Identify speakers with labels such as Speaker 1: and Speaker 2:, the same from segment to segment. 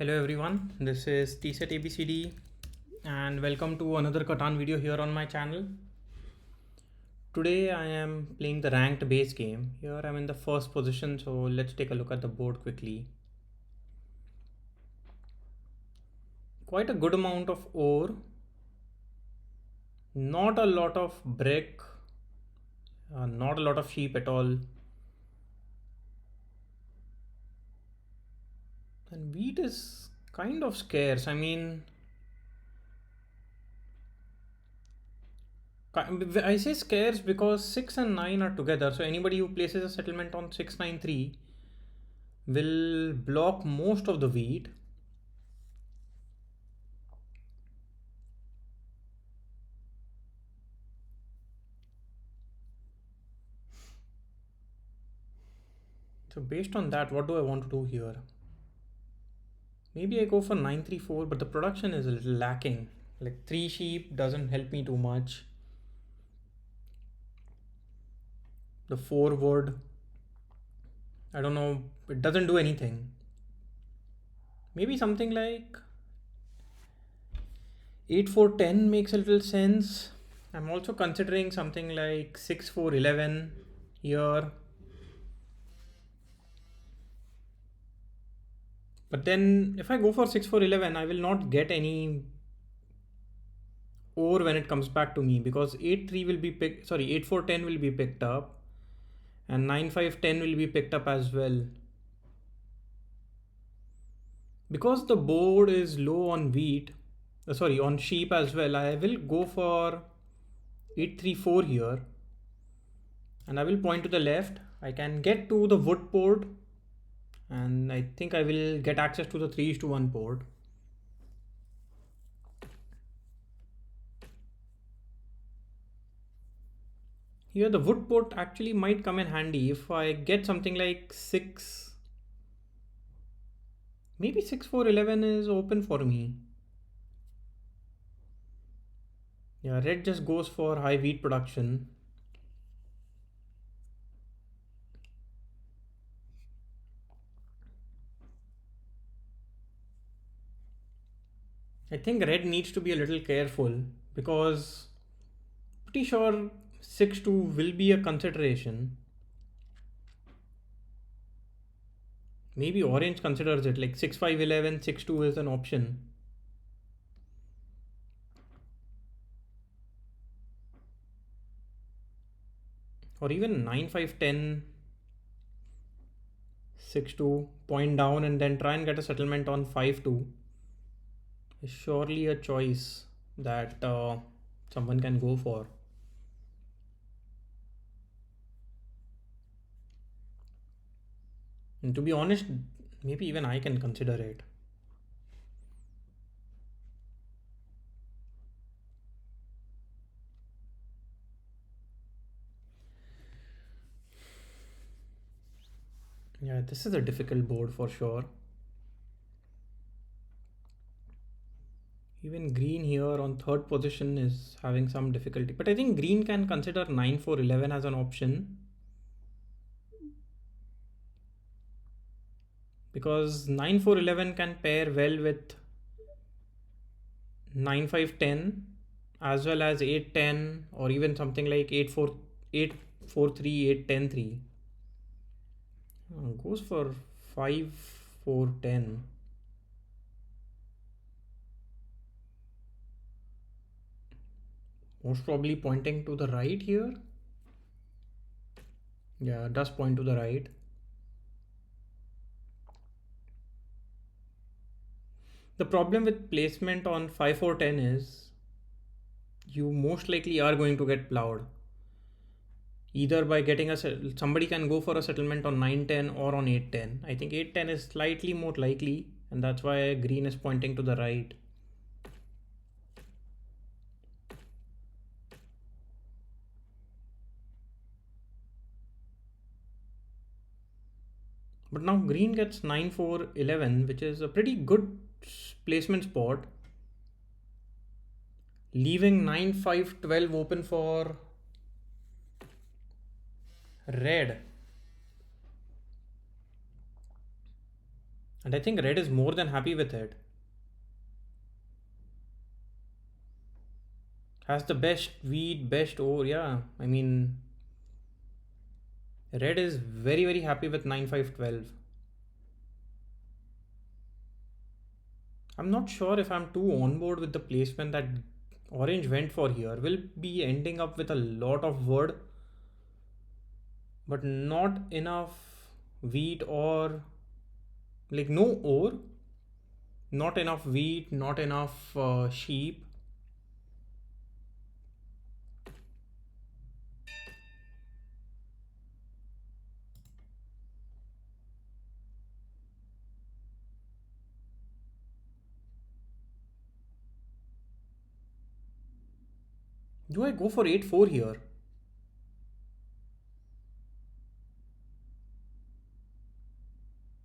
Speaker 1: Hello everyone, this is TSET ABCD and welcome to another Catan video here on my channel. Today I am playing the ranked base game. Here I'm in the first position, so let's take a look at the board quickly. Quite a good amount of ore, not a lot of brick, not a lot of sheep at all. And wheat is kind of scarce. I say scarce because 6 and 9 are together. So anybody who places a settlement on 693 will block most of the wheat. So based on that, what do I want to do here? Maybe I go for 934, but the production is a little lacking. Like 3 sheep doesn't help me too much. The 4 wood, I don't know, it doesn't do anything. Maybe something like 8410 makes a little sense. I'm also considering something like 6411 here. But then if I go for 6411, I will not get any ore when it comes back to me because 83 will be picked, sorry, 8410 will be picked up and 9510 will be picked up as well. Because the board is low on wheat, on sheep as well, I will go for 834 here and I will point to the left. I can get to the wood port and I think I will get access to the 3:1 port. Here the wood port actually might come in handy if I get something like 6. Maybe 6411 is open for me. Yeah, red just goes for high wheat production. I think red needs to be a little careful because pretty sure 6-2 will be a consideration. Maybe orange considers it like 6-5-11, 6-2 is an option. Or even 9-5-10, 6-2, point down and then try and get a settlement on 5-2 is surely a choice that someone can go for. And to be honest, maybe even I can consider it. Yeah, this is a difficult board for sure. Even green here on third position is having some difficulty. But I think green can consider 9-4-11 as an option. Because 9-4-11 can pair well with 9-5-10 as well as 8-10 or even something like 8-4-3, 8-10-3. Goes for 5-4-10. Most probably pointing to the right here. Yeah, it does point to the right. The problem with placement on 5-4-10 is you most likely are going to get plowed. Either by getting somebody can go for a settlement on 9-10 or on 8-10. I think 8-10 is slightly more likely and that's why green is pointing to the right. But now green gets 9-4-11, which is a pretty good placement spot, leaving 9-5-12 open for red. And I think red is more than happy with it. Has the best wheat, best ore, yeah. I mean, red is very, very happy with 9-5-12. I'm not sure if I'm too on board with the placement that orange went for here. We'll be ending up with a lot of wood, but not enough wheat or like no ore, not enough wheat, not enough sheep. Do I go for 8-4 here?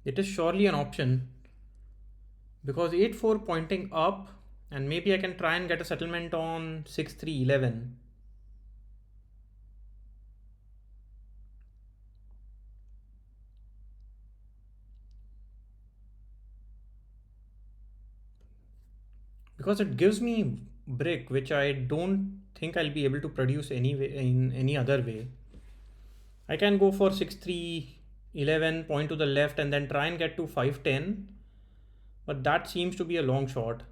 Speaker 1: It is surely an option because 8-4 pointing up, and maybe I can try and get a settlement on 6-3-11. Because it gives me brick, which I don't think I'll be able to produce in any other way. I can go for 6-3-11, point to the left, and then try and get to 5-10, but that seems to be a long shot.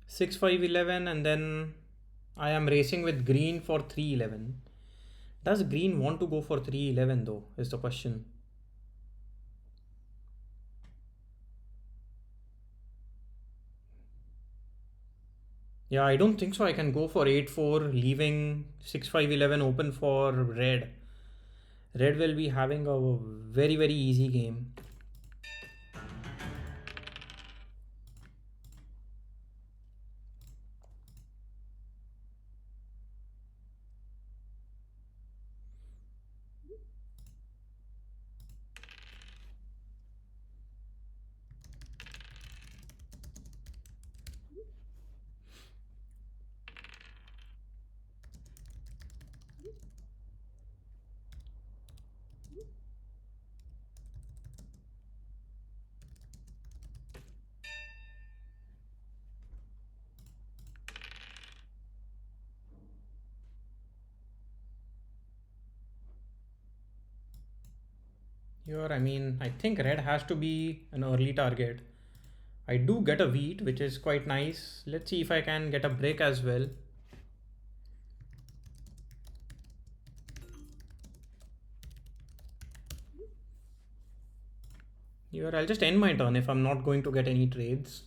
Speaker 1: 6-5-11, and then I am racing with green for 3-11. Does green want to go for 3-11 though? Is the question. Yeah, I don't think so. I can go for 8-4, leaving 6-5-11 open for red. Red will be having a very, very easy game. Here, I mean, I think red has to be an early target. I do get a wheat, which is quite nice. Let's see if I can get a break as well. Here, I'll just end my turn if I'm not going to get any trades.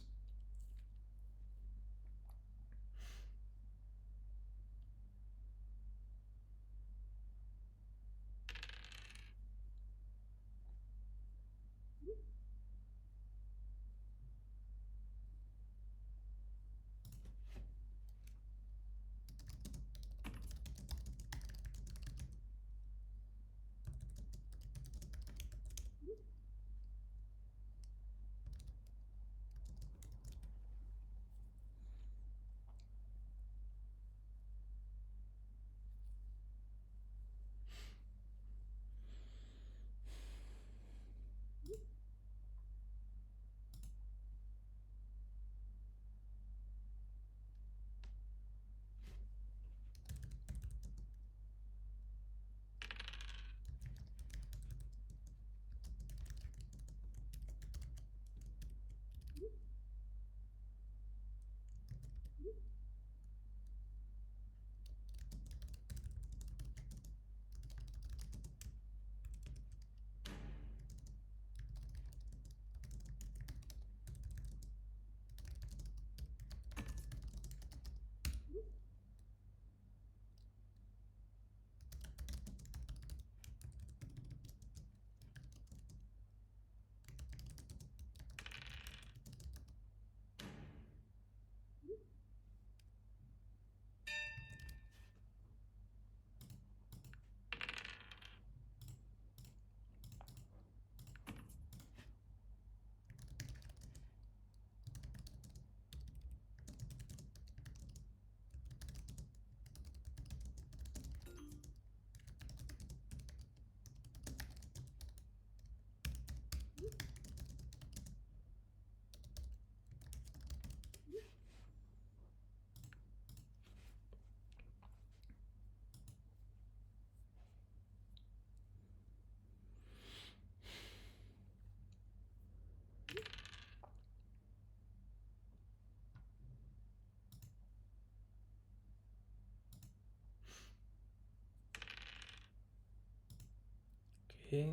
Speaker 1: Okay.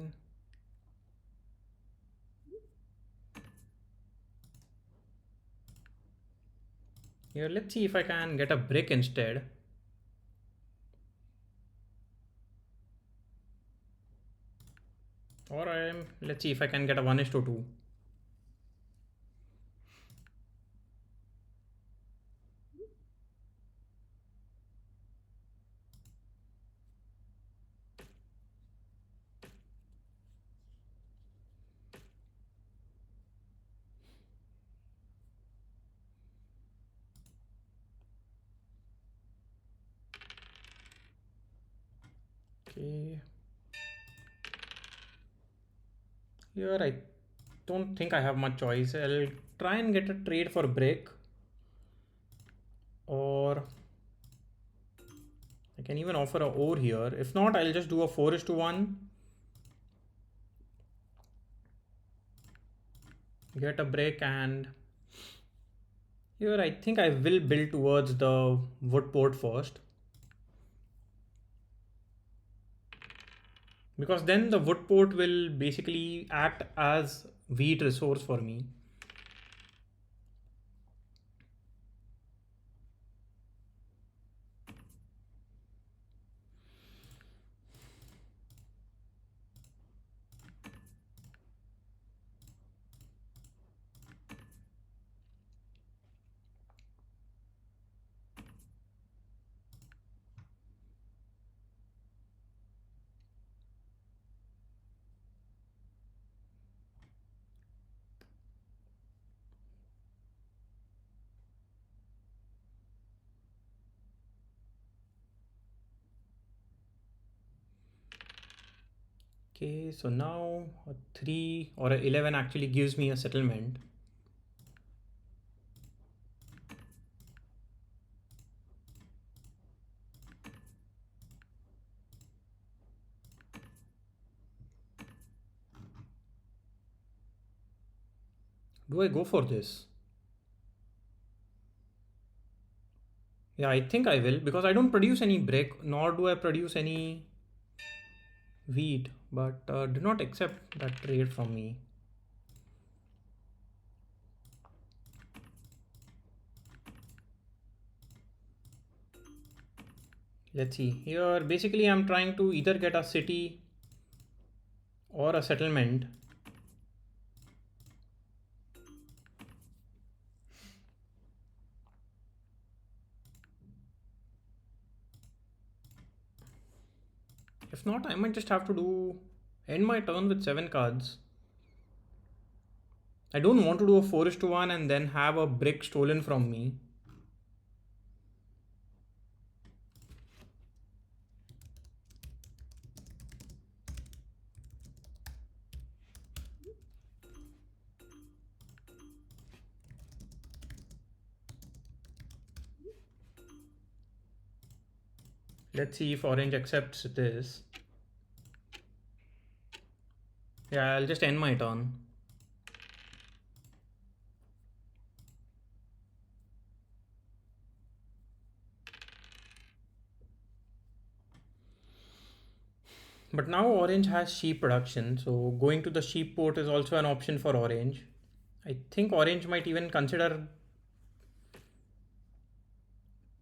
Speaker 1: Here, let's see if I can get a brick instead. Or let's see if I can get a 1:2. Okay. Here, I don't think I have much choice. I'll try and get a trade for brick, or I can even offer a ore here. If not, I'll just do a 4:1. Get a brick, and here I think I will build towards the wood port first, because then the wood port will basically act as wheat resource for me. Okay, so now a 3 or a 11 actually gives me a settlement. Do I go for this? Yeah, I think I will, because I don't produce any brick, nor do I produce any wheat, but do not accept that trade from me. Let's see. Here, basically, I'm trying to either get a city or a settlement. If not, I might just have to end my turn with 7 cards. I don't want to do a 4:1 and then have a brick stolen from me. Let's see if orange accepts this. Yeah, I'll just end my turn. But now orange has sheep production, so going to the sheep port is also an option for orange. I think orange might even consider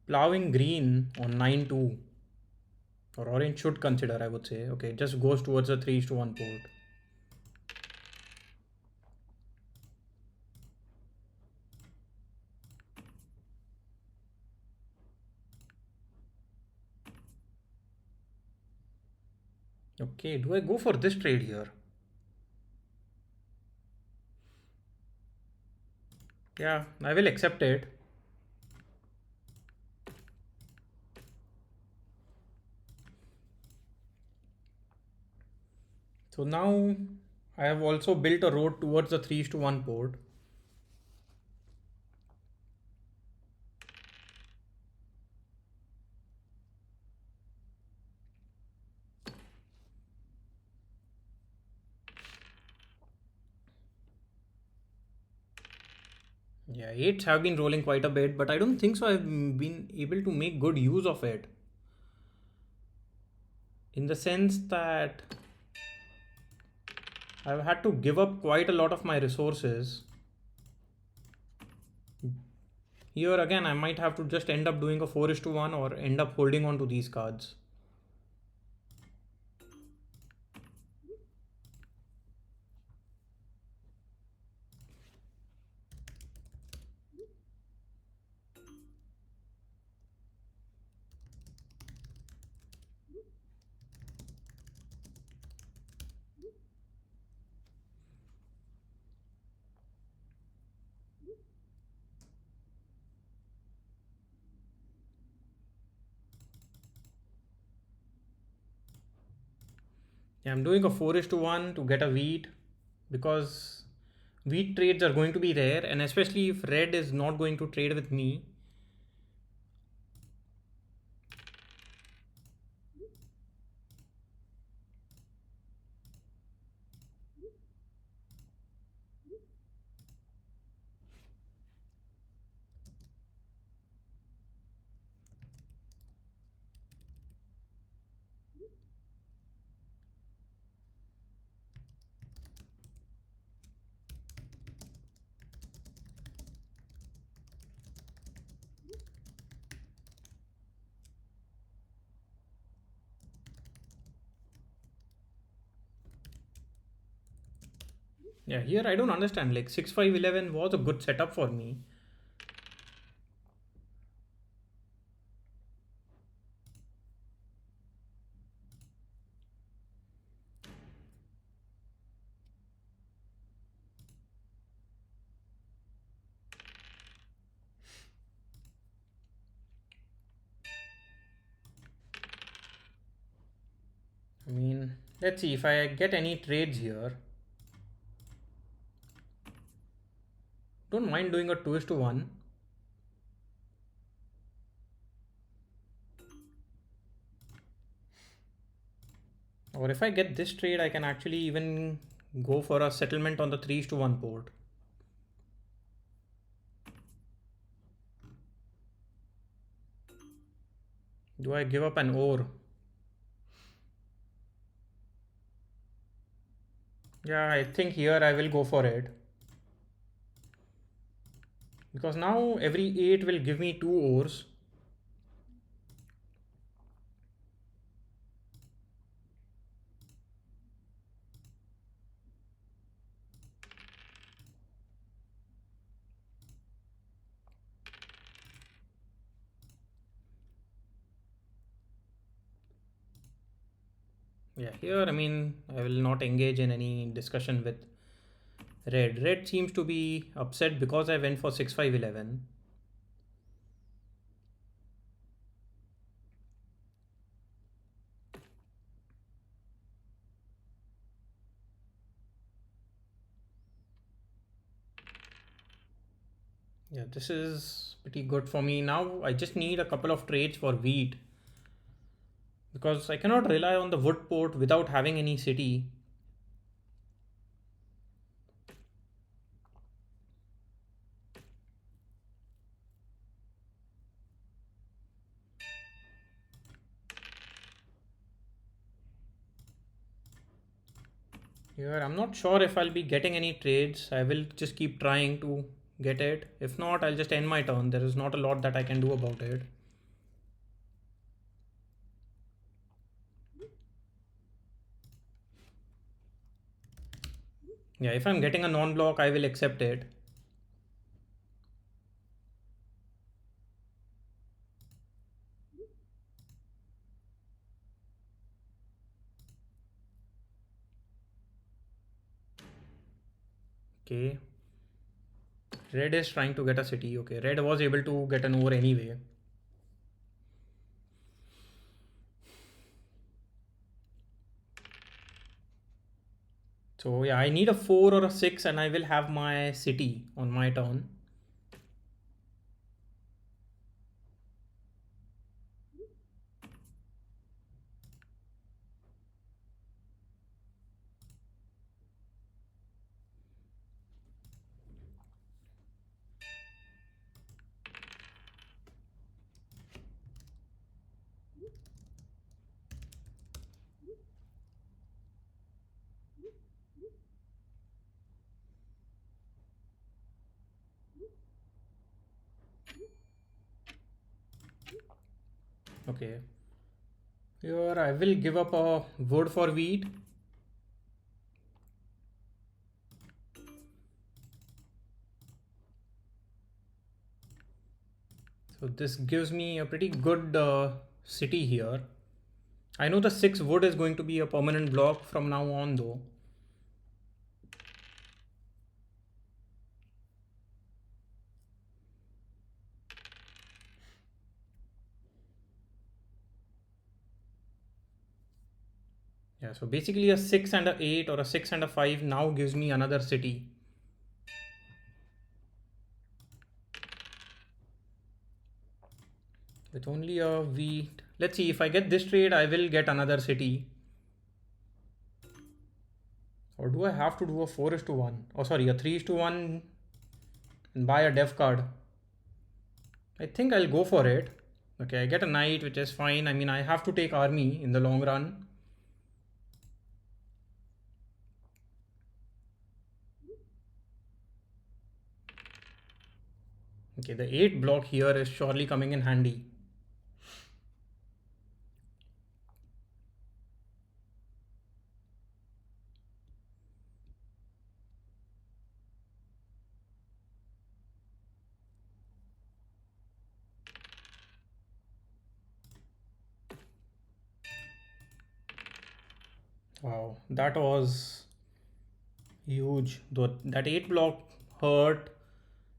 Speaker 1: plowing green on 9-2. Or orange should consider, I would say. Okay, just goes towards the 3:1 port. Okay, do I go for this trade here? Yeah, I will accept it. So now I have also built a road towards the 3:1 port. Yeah, 8s have been rolling quite a bit, but I don't think so I've been able to make good use of it. In the sense that I've had to give up quite a lot of my resources. Here again, I might have to just end up doing a 4 is to 1 or end up holding on to these cards. Yeah, I'm doing a 4 is to 1 to get a wheat because wheat trades are going to be rare, and especially if red is not going to trade with me. Yeah, here I don't understand. Like 6-5-11 was a good setup for me. I mean, let's see if I get any trades here. Don't mind doing a 2 is to 1. Or if I get this trade, I can actually even go for a settlement on the 3 is to 1 port. Do I give up an ore? Yeah, I think here I will go for it. Because now every 8 will give me 2 ores. Yeah, here I mean, I will not engage in any discussion with red. Red seems to be upset because I went for 6-5-11. Yeah, this is pretty good for me. Now I just need a couple of trades for wheat because I cannot rely on the wood port without having any city. Here I'm not sure if I'll be getting any trades. I will just keep trying to get it. If not, I'll just end my turn. There is not a lot that I can do about it. Yeah, if I'm getting a non-block, I will accept it. Okay. Red is trying to get a city. Okay, red was able to get an ore anyway. So yeah, I need a 4 or a 6 and I will have my city on my turn. Okay. Here I will give up a wood for wheat. So this gives me a pretty good city here. I know the 6 wood is going to be a permanent block from now on though. Yeah, so basically a 6 and a 8 or a 6 and a 5 now gives me another city. With only a wheat. Let's see, if I get this trade, I will get another city. Or do I have to do a 4 is to 1? Oh, sorry, a 3 is to 1 and buy a dev card. I think I'll go for it. Okay, I get a knight, which is fine. I mean, I have to take army in the long run. Okay, the 8 block here is surely coming in handy. Wow, that was huge. Though that 8 block hurt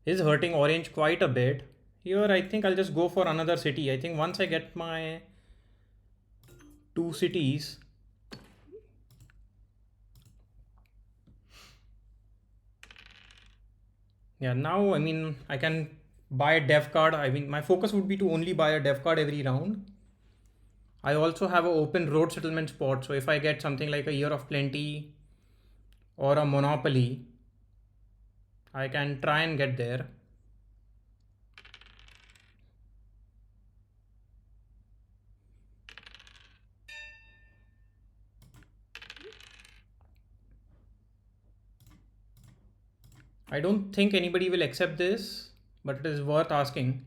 Speaker 1: is hurting orange quite a bit. Here, I think I'll just go for another city. I think once I get my 2 cities, yeah, now I mean, I can buy a dev card. I mean, my focus would be to only buy a dev card every round. I also have an open road settlement spot. So if I get something like a Year of Plenty or a Monopoly, I can try and get there. I don't think anybody will accept this, but it is worth asking.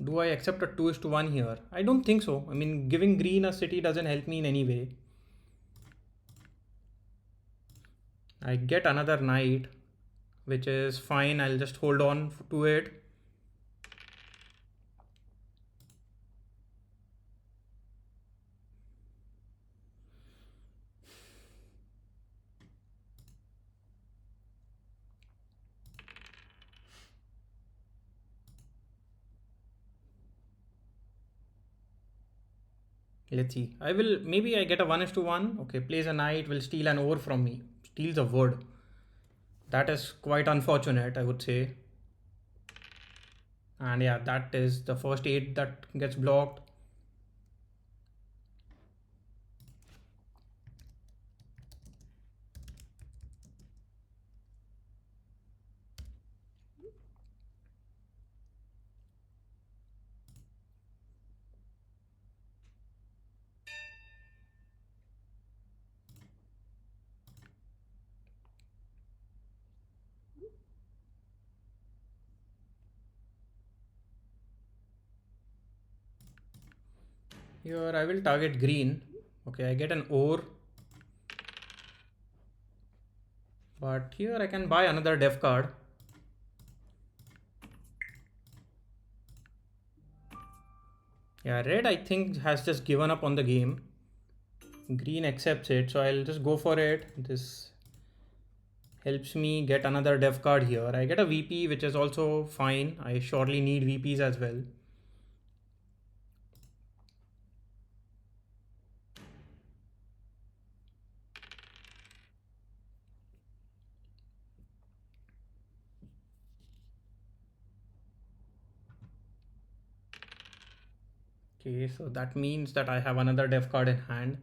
Speaker 1: Do I accept a 2 is to 1 here? I don't think so. I mean, giving green a city doesn't help me in any way. I get another knight, which is fine. I'll just hold on to it. Let's see. Maybe I get a 1 is to 1. Okay, plays a knight, will steal an ore from me. Steals a wood. That is quite unfortunate, I would say. And yeah, that is the first 8 that gets blocked. Here I will target green. Okay, I get an ore. But here I can buy another dev card. Yeah, red I think has just given up on the game. Green accepts it, so I'll just go for it. This helps me get another dev card here. I get a VP, which is also fine. I surely need VPs as well. Okay, so that means that I have another dev card in hand.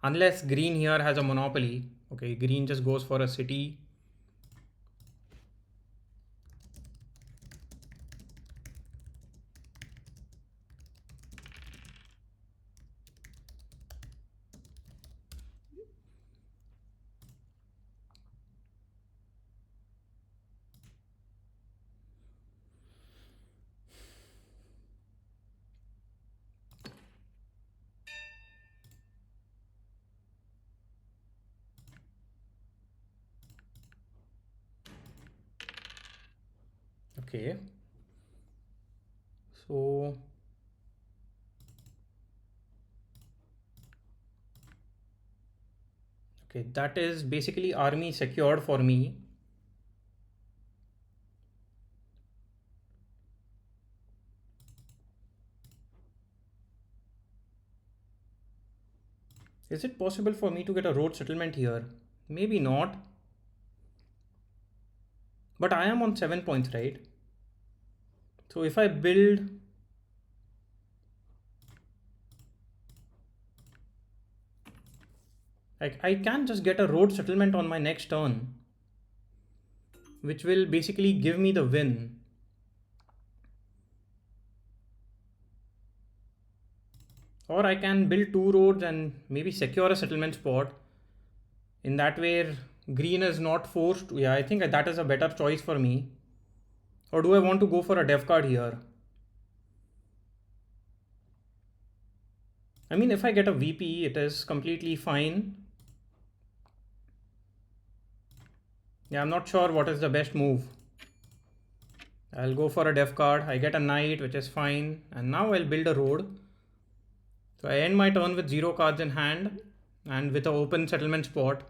Speaker 1: Unless green here has a monopoly. Okay, green just goes for a city. Okay. So okay, that is basically army secured for me. Is it possible for me to get a road settlement here? Maybe not. But I am on 7 points, right? So if I build, like, I can just get a road settlement on my next turn, which will basically give me the win. Or I can build 2 roads and maybe secure a settlement spot. In that way, green is not forced. Yeah, I think that is a better choice for me. Or do I want to go for a dev card here? I mean, if I get a VP, it is completely fine. Yeah, I'm not sure what is the best move. I'll go for a dev card. I get a knight, which is fine. And now I'll build a road. So I end my turn with 0 cards in hand and with an open settlement spot.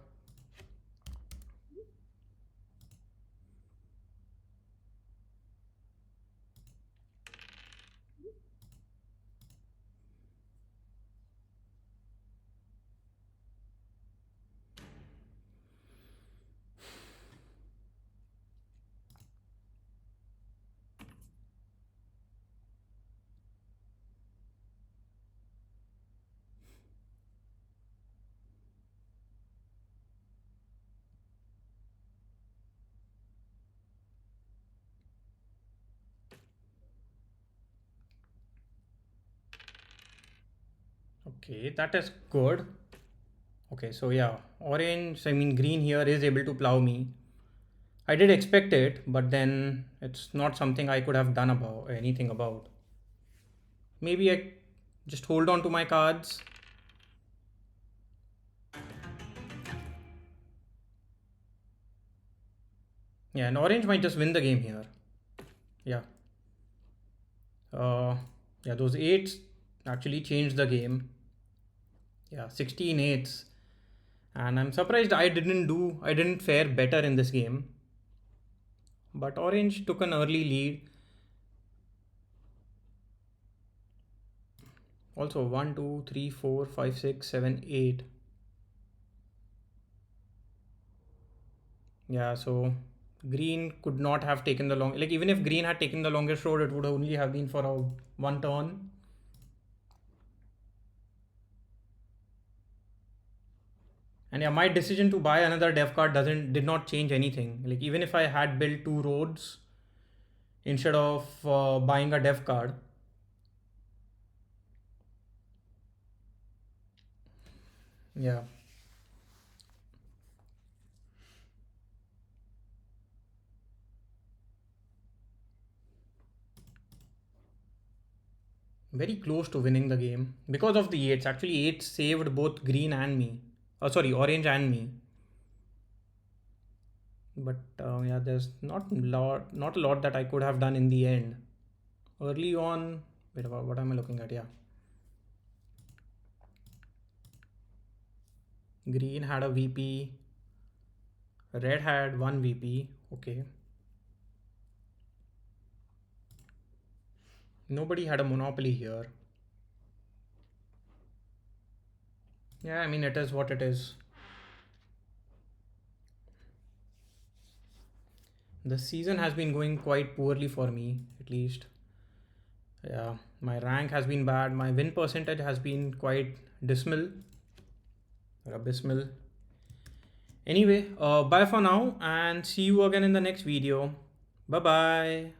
Speaker 1: Okay, that is good. Okay, so yeah, orange, I mean green here is able to plow me. I did expect it, but then it's not something I could have done about anything about. Maybe I just hold on to my cards. Yeah, and orange might just win the game here. Yeah. Uh, yeah, those eights actually changed the game. Yeah, 16 eights. And I'm surprised I didn't fare better in this game. But orange took an early lead. Also 1, 2, 3, 4, 5, 6, 7, 8. Yeah, so green could not have taken the long, like even if green had taken the longest road, it would only have been for a 1 turn. And yeah, my decision to buy another dev card did not change anything. Like even if I had built 2 roads instead of buying a dev card. Yeah. Very close to winning the game because of the eights. Actually, eights saved both green and me. Oh, sorry, orange and me. But yeah, there's not a lot that I could have done in the end. Early on, wait, what am I looking at? Yeah, green had a VP, red had 1 VP. Okay, nobody had a monopoly here. Yeah, I mean it is what it is. The season has been going quite poorly for me, at least. Yeah, my rank has been bad. My win percentage has been quite dismal or abysmal. Anyway, bye for now and see you again in the next video. Bye bye.